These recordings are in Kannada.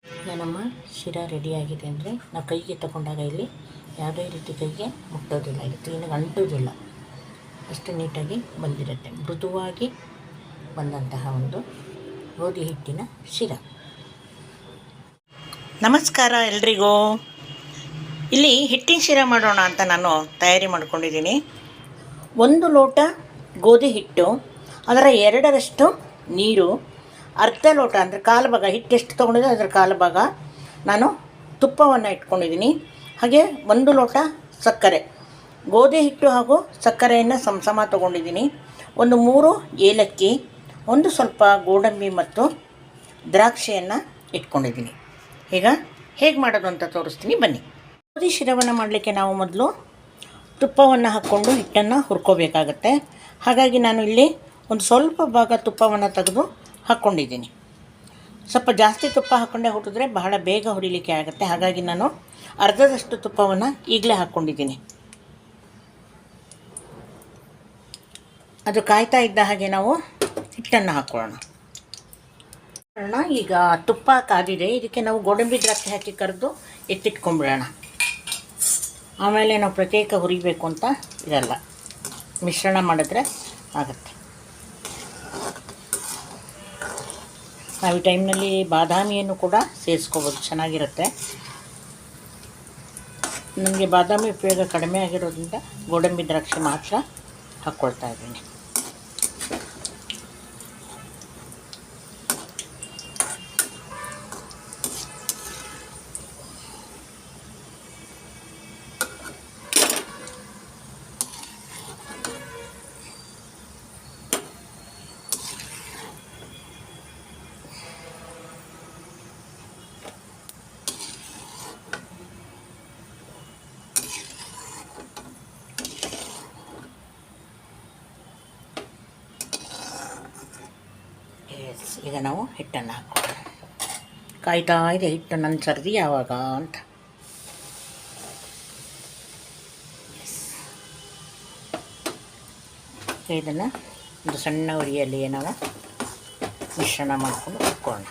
ಈಗ ನಮ್ಮ ಶಿರಾ ರೆಡಿಯಾಗಿದೆ ಅಂದರೆ ನಾವು ಕೈಗೆ ತಗೊಂಡಾಗ ಇಲ್ಲಿ ಯಾವುದೇ ರೀತಿ ಕೈಗೆ ಮುಟ್ಟೋದಿಲ್ಲ, ಇಲ್ಲಿ ಕ್ಲೀನಾಗಿ ಅಂಟೋದಿಲ್ಲ, ಅಷ್ಟು ನೀಟಾಗಿ ಬಂದಿರುತ್ತೆ. ಮೃದುವಾಗಿ ಬಂದಂತಹ ಒಂದು ಗೋಧಿ ಹಿಟ್ಟಿನ ಶಿರಾ. ನಮಸ್ಕಾರ ಎಲ್ರಿಗೂ. ಇಲ್ಲಿ ಹಿಟ್ಟಿನ ಶಿರಾ ಮಾಡೋಣ ಅಂತ ನಾನು ತಯಾರಿ ಮಾಡ್ಕೊಂಡಿದ್ದೀನಿ. 1 ಲೋಟ ಗೋಧಿ ಹಿಟ್ಟು, ಅದರ 2ರಷ್ಟು ನೀರು, ಅರ್ಧ ಲೋಟ ಅಂದರೆ ಕಾಲು ಭಾಗ ಹಿಟ್ಟು ಎಷ್ಟು ತೊಗೊಂಡಿದ್ದೆ ಅದರ ಕಾಲು ಭಾಗ ನಾನು ತುಪ್ಪವನ್ನು ಇಟ್ಕೊಂಡಿದ್ದೀನಿ. ಹಾಗೆ 1 ಲೋಟ ಸಕ್ಕರೆ, ಗೋಧಿ ಹಿಟ್ಟು ಹಾಗೂ ಸಕ್ಕರೆಯನ್ನು ಸಮ ತೊಗೊಂಡಿದ್ದೀನಿ. ಒಂದು 3 ಏಲಕ್ಕಿ, ಒಂದು ಸ್ವಲ್ಪ ಗೋಡಂಬಿ ಮತ್ತು ದ್ರಾಕ್ಷಿಯನ್ನು ಇಟ್ಕೊಂಡಿದ್ದೀನಿ. ಈಗ ಹೇಗೆ ಮಾಡೋದು ಅಂತ ತೋರಿಸ್ತೀನಿ, ಬನ್ನಿ. ಗೋಧಿ ಶಿರವನ್ನು ಮಾಡಲಿಕ್ಕೆ ನಾವು ಮೊದಲು ತುಪ್ಪವನ್ನು ಹಾಕ್ಕೊಂಡು ಹಿಟ್ಟನ್ನು ಹುರ್ಕೋಬೇಕಾಗತ್ತೆ. ಹಾಗಾಗಿ ನಾನು ಇಲ್ಲಿ ಒಂದು ಸ್ವಲ್ಪ ಭಾಗ ತುಪ್ಪವನ್ನು ತೆಗೆದು ಹಾಕ್ಕೊಂಡಿದ್ದೀನಿ. ಸ್ವಲ್ಪ ಜಾಸ್ತಿ ತುಪ್ಪ ಹಾಕ್ಕೊಂಡೆ ಹುಟ್ಟಿದ್ರೆ ಬಹಳ ಬೇಗ ಹುರಿಲಿಕ್ಕೆ ಆಗುತ್ತೆ. ಹಾಗಾಗಿ ನಾನು ಅರ್ಧದಷ್ಟು ತುಪ್ಪವನ್ನು ಈಗಲೇ ಹಾಕ್ಕೊಂಡಿದ್ದೀನಿ. ಅದು ಕಾಯ್ತಾ ಇದ್ದ ಹಾಗೆ ನಾವು ಹಿಟ್ಟನ್ನು ಹಾಕ್ಕೊಳ್ಳೋಣ. ಈಗ ತುಪ್ಪ ಕಾದಿದೆ, ಇದಕ್ಕೆ ನಾವು ಗೋಡಂಬಿ ದ್ರಾಕ್ಷಿ ಹಾಕಿ ಕರೆದು ಎತ್ತಿಟ್ಕೊಂಡ್ಬಿಡೋಣ. ಆಮೇಲೆ ನಾವು ಪ್ರತ್ಯೇಕ ಹುರಿಬೇಕು ಅಂತ ಇರಲ್ಲ, ಮಿಶ್ರಣ ಮಾಡಿದ್ರೆ ಆಗುತ್ತೆ. ನಾವು ಈ ಟೈಮ್ನಲ್ಲಿ ಬಾದಾಮಿಯನ್ನು ಕೂಡ ಸೇರಿಸ್ಕೋಬೋದು, ಚೆನ್ನಾಗಿರುತ್ತೆ. ನನಗೆ ಬಾದಾಮಿ ಉಪಯೋಗ ಕಡಿಮೆ ಆಗಿರೋದ್ರಿಂದ ಗೋಡಂಬಿ ದ್ರಾಕ್ಷಿ ಮಾತ್ರ ಹಾಕ್ಕೊಳ್ತಾ ಇದ್ದೀನಿ. ಈಗ ನಾವು ಹಿಟ್ಟನ್ನು ಹಾಕೋಣ. ಕಾಯ್ತಾ ಇದೆ ಹಿಟ್ಟು ನನ್ನ ಸರ್ದಿ ಯಾವಾಗ ಅಂತ. ಇದನ್ನು ಒಂದು ಸಣ್ಣ ಉರಿಯಲ್ಲಿ ನಾವು ಮಿಶ್ರಣ ಮಾಡಿಕೊಂಡು ಹುರ್ಕೊಳ್ಳೋಣ.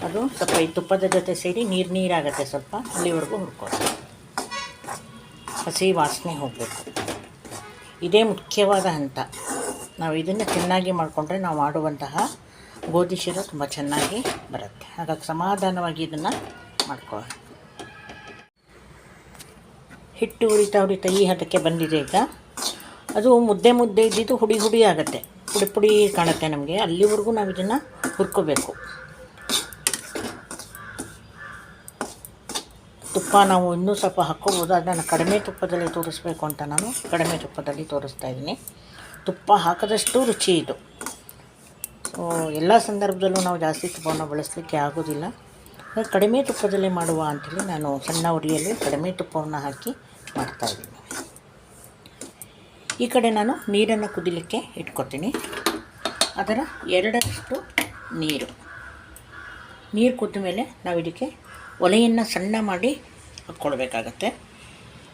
ಅದು ಸ್ವಲ್ಪ ಈ ತುಪ್ಪದ ಜೊತೆ ಸೇರಿ ನೀರಾಗುತ್ತೆ, ಸ್ವಲ್ಪ ಅಲ್ಲಿವರೆಗೂ ಹುರ್ಕೊಳ್ಳೋಣ. ಹಸಿ ವಾಸನೆ ಹೋಗಬೇಕು, ಇದೇ ಮುಖ್ಯವಾದ ಹಂತ. ನಾವು ಇದನ್ನು ಚೆನ್ನಾಗಿ ಮಾಡಿಕೊಂಡ್ರೆ ನಾವು ಮಾಡುವಂತಹ ಗೋಧಿ ಶಿರಾ ತುಂಬ ಚೆನ್ನಾಗಿ ಬರುತ್ತೆ. ಹಾಗಾಗಿ ಸಮಾಧಾನವಾಗಿ ಇದನ್ನು ಮಾಡ್ಕೊಳ್ಳೋಣ. ಹಿಟ್ಟು ಉರಿತಾ ಈ ಹದಕ್ಕೆ ಬಂದಿದೆ. ಈಗ ಅದು ಮುದ್ದೆ ಇದ್ದಿದ್ದು ಹುಡಿ ಆಗುತ್ತೆ, ಪುಡಿ ಕಾಣುತ್ತೆ ನಮಗೆ. ಅಲ್ಲಿವರೆಗೂ ನಾವು ಇದನ್ನು ಹುರ್ಕೋಬೇಕು. ತುಪ್ಪ ನಾವು ಇನ್ನೂ ಸ್ವಲ್ಪ ಹಾಕ್ಕೋಬೋದು, ಅದನ್ನು ಕಡಿಮೆ ತುಪ್ಪದಲ್ಲಿ ತೋರಿಸ್ಬೇಕು ಅಂತ ನಾನು ಕಡಿಮೆ ತುಪ್ಪದಲ್ಲಿ ತೋರಿಸ್ತಾ ಇದ್ದೀನಿ. ತುಪ್ಪ ಹಾಕಿದಷ್ಟು ರುಚಿ ಇದು. ಎಲ್ಲ ಸಂದರ್ಭದಲ್ಲೂ ನಾವು ಜಾಸ್ತಿ ತುಪ್ಪವನ್ನು ಬಳಸಲಿಕ್ಕೆ ಆಗೋದಿಲ್ಲ. ಕಡಿಮೆ ತುಪ್ಪದಲ್ಲೇ ಮಾಡುವ ಅಂಥೇಳಿ ನಾನು ಸಣ್ಣ ಉರಿಯಲ್ಲಿ ಕಡಿಮೆ ತುಪ್ಪವನ್ನು ಹಾಕಿ ಮಾಡ್ತಾಯಿದ್ದೀನಿ. ಈ ಕಡೆ ನಾನು ನೀರನ್ನು ಕುದಿಲಿಕ್ಕೆ ಇಟ್ಕೊತೀನಿ. ಅದರ 2ರಷ್ಟು ನೀರು ಕುದ್ದ ಮೇಲೆ ನಾವು ಇದಕ್ಕೆ ಒಲೆಯನ್ನು ಸಣ್ಣ ಮಾಡಿ ಹಾಕ್ಕೊಳ್ಬೇಕಾಗತ್ತೆ.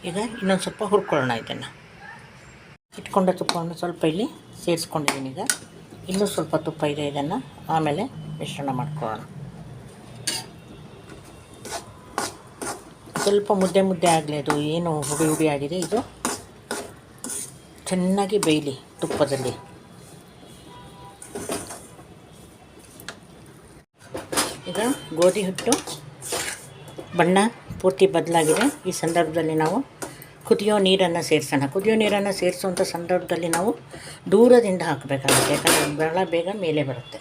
ಈಗ ಇನ್ನೊಂದು ಸ್ವಲ್ಪ ಹುರ್ಕೊಳ್ಳೋಣ. ಇದನ್ನು ಇಟ್ಕೊಂಡ ತುಪ್ಪವನ್ನು ಸ್ವಲ್ಪ ಇಲ್ಲಿ ಸೇರಿಸ್ಕೊಂಡಿದ್ದೀನಿ. ಈಗ ಇನ್ನೂ ಸ್ವಲ್ಪ ತುಪ್ಪ ಇದೆ, ಇದನ್ನು ಆಮೇಲೆ ಮಿಶ್ರಣ ಮಾಡ್ಕೊಳ್ಳೋಣ. ಸ್ವಲ್ಪ ಮುದ್ದೆ ಆಗಲಿ, ಅದು ಏನು ಹುಡಿ ಆಗಿದೆ, ಇದು ಚೆನ್ನಾಗಿ ಬೇಯಲಿ ತುಪ್ಪದಲ್ಲಿ. ಈಗ ಗೋಧಿ ಹಿಟ್ಟು ಬಣ್ಣ ಪೂರ್ತಿ ಬದಲಾಗಿದೆ. ಈ ಸಂದರ್ಭದಲ್ಲಿ ನಾವು ಕುದಿಯೋ ನೀರನ್ನು ಸೇರಿಸೋಣ. ಕುದಿಯೋ ನೀರನ್ನು ಸೇರಿಸುವಂಥ ಸಂದರ್ಭದಲ್ಲಿ ನಾವು ದೂರದಿಂದ ಹಾಕಬೇಕಾಗುತ್ತೆ, ಯಾಕಂದರೆ ಬಹಳ ಬೇಗ ಮೇಲೆ ಬರುತ್ತೆ.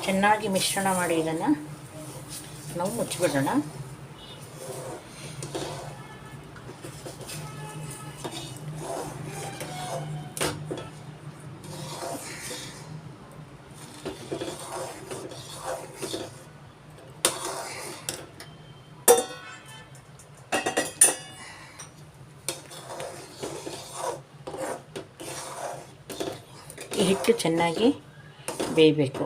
ಚೆನ್ನಾಗಿ ಮಿಶ್ರಣ ಮಾಡಿ ಇದನ್ನು ನಾವು ಮುಚ್ಚಿಬಿಡೋಣ. ಈ ಹಿಟ್ಟು ಚೆನ್ನಾಗಿ ಬೇಯಬೇಕು.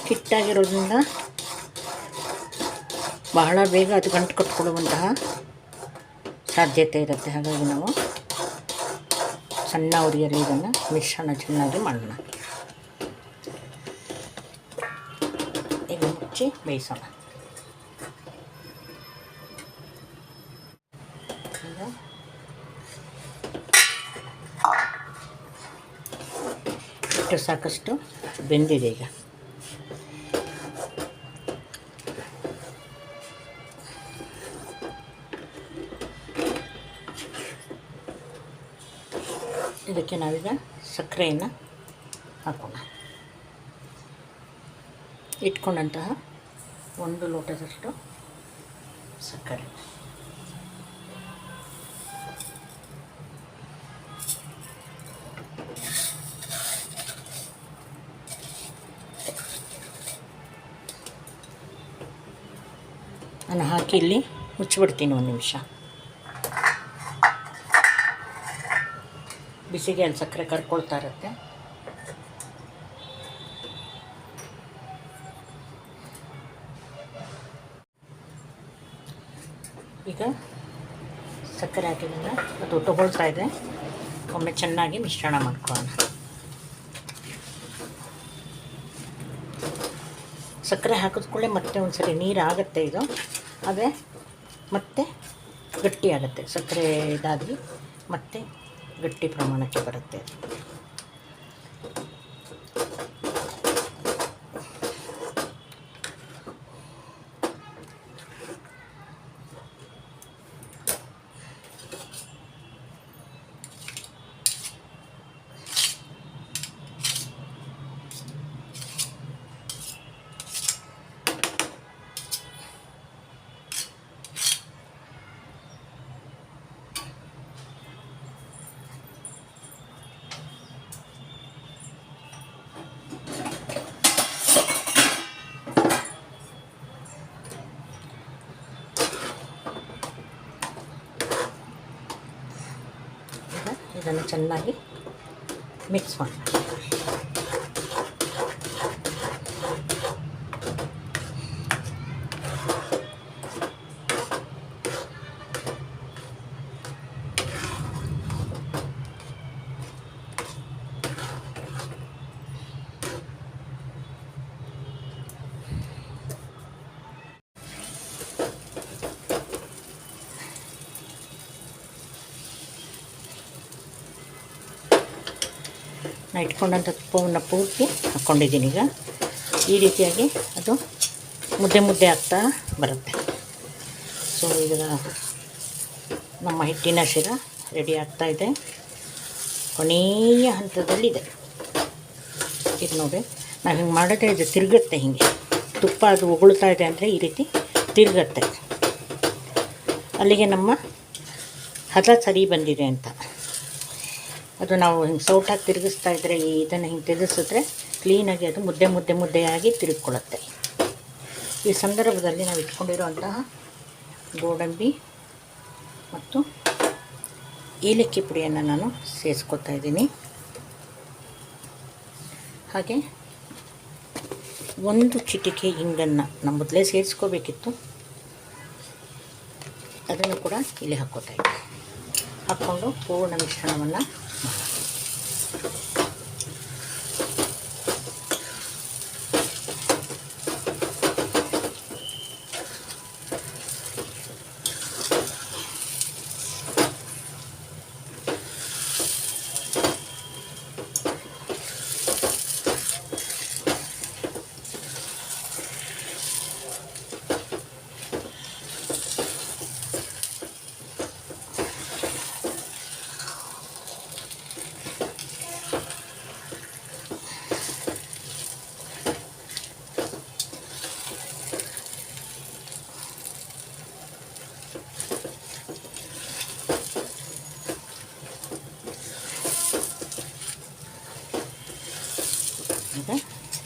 ಹಿಟ್ಟಾಗಿರೋದ್ರಿಂದ ಬಹಳ ಬೇಗ ಅದು ಗಂಟು ಕಟ್ಕೊಳ್ಳುವಂತಹ ಸಾಧ್ಯತೆ ಇರುತ್ತೆ. ಹಾಗಾಗಿ ನಾವು ಸಣ್ಣ ಉರಿಯಲ್ಲಿ ಇದನ್ನು ಮಿಶ್ರಣ ಚೆನ್ನಾಗಿ ಮಾಡೋಣ. ಈಗ ಮುಚ್ಚಿ ಬೇಯಿಸೋಣ. ಹಿಟ್ಟು ಸಾಕಷ್ಟು ಬೆಂದಿದೆ. ಈಗ ಇದಕ್ಕೆ ನಾವೀಗ ಸಕ್ಕರೆಯನ್ನು ಹಾಕೋಣ. ಇಟ್ಕೊಂಡಂತಹ 1 ಲೋಟದಷ್ಟು ಸಕ್ಕರೆ, ನಾನು ಹಾಕಿ ಇಲ್ಲಿ ಮುಚ್ಚಿಬಿಡ್ತೀನಿ 1 ನಿಮಿಷ. ಬಿಸಿಗೆ ಅಲ್ಲಿ ಸಕ್ಕರೆ ಕರ್ಕೊಳ್ತಾ ಇರುತ್ತೆ. ಈಗ ಸಕ್ಕರೆ ಹಾಕಿದಾಗ ಅದು ತಗೊಳ್ತಾ ಇದೆ. ಒಮ್ಮೆ ಚೆನ್ನಾಗಿ ಮಿಶ್ರಣ ಮಾಡ್ಕೊಳ್ಳೋಣ. ಸಕ್ಕರೆ ಹಾಕಿದ ಕೂಡಲೇ ಮತ್ತೆ ಒಂದು ಸರಿ ನೀರು ಆಗುತ್ತೆ ಇದು, ಆದರೆ ಮತ್ತೆ ಗಟ್ಟಿ ಆಗುತ್ತೆ. ಸಕ್ಕರೆ ಇದಾಗಿ ಮತ್ತೆ ಗಟ್ಟಿ ಪ್ರಮಾಣಕ್ಕೆ ಬರುತ್ತೆ. ಇದನ್ನು ಚೆನ್ನಾಗಿ ಮಿಕ್ಸ್ ಮಾಡಿ. ನಾನು ಇಟ್ಕೊಂಡಂಥ ತುಪ್ಪವನ್ನು ಪೂರ್ತಿ ಹಾಕ್ಕೊಂಡಿದ್ದೀನಿ. ಈಗ ಈ ರೀತಿಯಾಗಿ ಅದು ಮುದ್ದೆ ಮುದ್ದೆ ಆಗ್ತಾ ಬರುತ್ತೆ. ಸೊ ಈಗ ನಮ್ಮ ಹಿಟ್ಟಿನ ಶಿರ ರೆಡಿ ಆಗ್ತಾಯಿದೆ. ಕೊನೆಯ ಹಂತದಲ್ಲಿದೆ. ಇದು ನೋಡಿ, ನಾವು ಹಿಂಗೆ ಮಾಡಿದ್ರೆ ಇದು ತಿರುಗುತ್ತೆ. ಹೀಗೆ ತುಪ್ಪ ಅದು ಉಗುಳ್ತಾ ಇದೆ ಅಂದರೆ ಈ ರೀತಿ ತಿರುಗತ್ತೆ. ಅಲ್ಲಿಗೆ ನಮ್ಮ ಹದ ಸರಿ ಬಂದಿದೆ ಅಂತ. ಅದು ನಾವು ಹಿಂಗೆ ಸೌಟಾಗಿ ತಿರುಗಿಸ್ತಾ ಇದ್ದರೆ, ಇದನ್ನು ಹಿಂಗೆ ತಿರುಗಿಸಿದ್ರೆ ಕ್ಲೀನಾಗಿ ಅದು ಮುದ್ದೆಯಾಗಿ ತಿರುಗಿಕೊಳ್ಳುತ್ತೆ. ಈ ಸಂದರ್ಭದಲ್ಲಿ ನಾವು ಇಟ್ಕೊಂಡಿರುವಂತಹ ಗೋಡಂಬಿ ಮತ್ತು ಏಲಕ್ಕಿ ಪುಡಿಯನ್ನು ನಾನು ಸೇರಿಸ್ಕೊತಾ ಇದ್ದೀನಿ. ಹಾಗೆ 1 ಚಿಟಿಕೆ ಹಿಂಗನ್ನು ನಾವು ಮೊದಲೇ ಸೇರಿಸ್ಕೋಬೇಕಿತ್ತು, ಅದನ್ನು ಕೂಡ ಇಲ್ಲಿ ಹಾಕ್ಕೋತಾ ಇದ್ದೀನಿ. ಹಾಕ್ಕೊಂಡು ಪೂರ್ಣ ಮಿಶ್ರಣವನ್ನು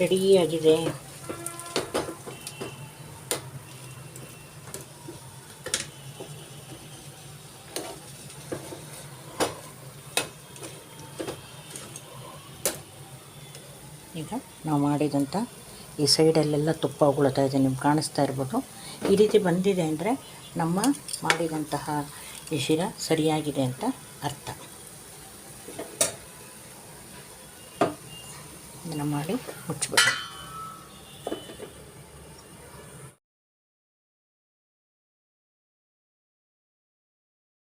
ರೆಡಿಯಾಗಿದೆ. ಈಗ ನಾವು ಮಾಡಿದಂಥ ಈ ಸೈಡಲ್ಲೆಲ್ಲ ತುಪ್ಪ ಉಗುಳ್ತಾ ಇದೆ, ನಿಮ್ಗೆ ಕಾಣಿಸ್ತಾ ಇರ್ಬೋದು. ಈ ರೀತಿ ಬಂದಿದೆ ಅಂದರೆ ನಮ್ಮ ಮಾಡಿದಂತಹ ಈ ಶಿರಾ ಸರಿಯಾಗಿದೆ ಅಂತ ಅರ್ಥ. ಇದನ್ನು ಮಾಡಿ ಮುಚ್ಚಿಬಿಟ್ಟು